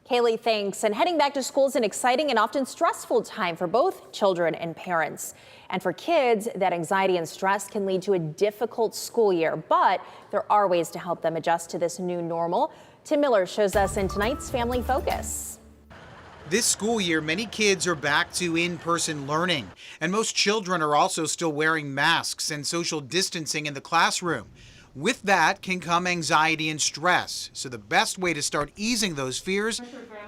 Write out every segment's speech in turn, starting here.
Kaylee, thanks. And heading back to school is an exciting and often stressful time for both children and parents. And for kids, that anxiety and stress can lead to a difficult school year, but there are ways to help them adjust to this new normal. Tim Miller shows us in tonight's Family Focus. This school year, many kids are back to in-person learning, and most children are also still wearing masks and social distancing in the classroom. With that can come anxiety and stress. So the best way to start easing those fears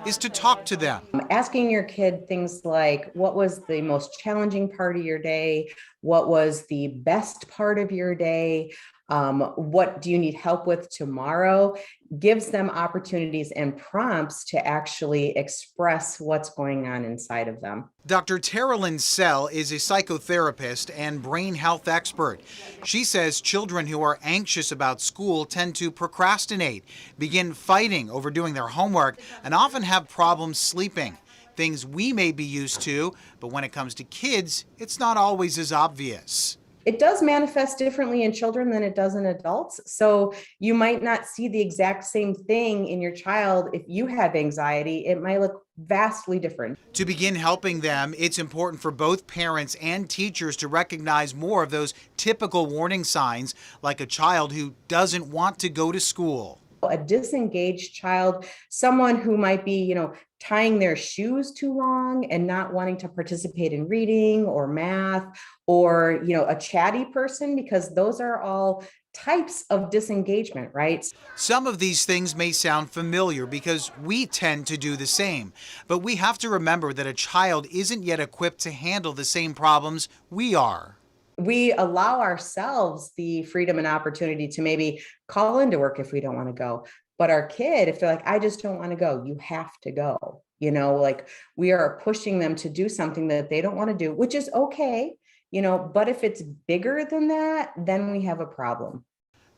is to talk to them. Asking your kid things like, what was the most challenging part of your day? What was the best part of your day? What do you need help with tomorrow? Gives them opportunities and prompts to actually express what's going on inside of them. Dr. Teralyn Sell is a psychotherapist and brain health expert. She says children who are anxious about school tend to procrastinate, begin fighting over doing their homework, and often have problems sleeping. Things we may be used to, but when it comes to kids, it's not always as obvious. It does manifest differently in children than it does in adults. So you might not see the exact same thing in your child. If you have anxiety, it might look vastly different. To begin helping them, it's important for both parents and teachers to recognize more of those typical warning signs, like a child who doesn't want to go to school. A disengaged child, someone who might be, tying their shoes too long and not wanting to participate in reading or math, or, a chatty person, because those are all types of disengagement, right? Some of these things may sound familiar because we tend to do the same, but we have to remember that a child isn't yet equipped to handle the same problems we are. We allow ourselves the freedom and opportunity to maybe call into work if we don't want to go. But our kid, if they're like, I just don't want to go, you have to go. We are pushing them to do something that they don't want to do, which is okay, but if it's bigger than that, then we have a problem.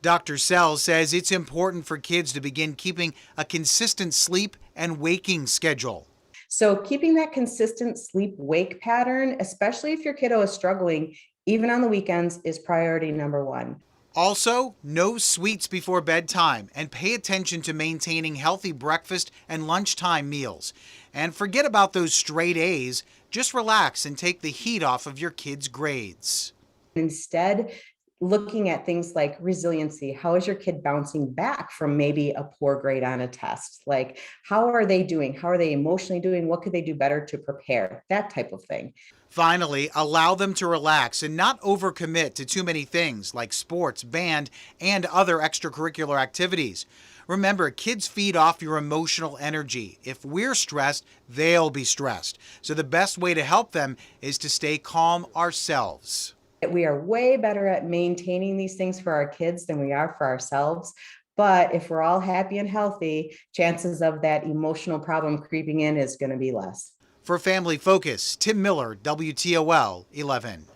Dr. Sell says it's important for kids to begin keeping a consistent sleep and waking schedule. So keeping that consistent sleep-wake pattern, especially if your kiddo is struggling, even on the weekends, is priority number one. Also, no sweets before bedtime, and pay attention to maintaining healthy breakfast and lunchtime meals. And forget about those straight A's. Just relax and take the heat off of your kids' grades. Instead, looking at things like resiliency. How is your kid bouncing back from maybe a poor grade on a test? Like, how are they doing? How are they emotionally doing? What could they do better to prepare? That type of thing. Finally, allow them to relax and not overcommit to too many things like sports, band, and other extracurricular activities. Remember, kids feed off your emotional energy. If we're stressed, they'll be stressed. So the best way to help them is to stay calm ourselves. We are way better at maintaining these things for our kids than we are for ourselves. But if we're all happy and healthy, chances of that emotional problem creeping in is going to be less. For Family Focus, Tim Miller, WTOL 11.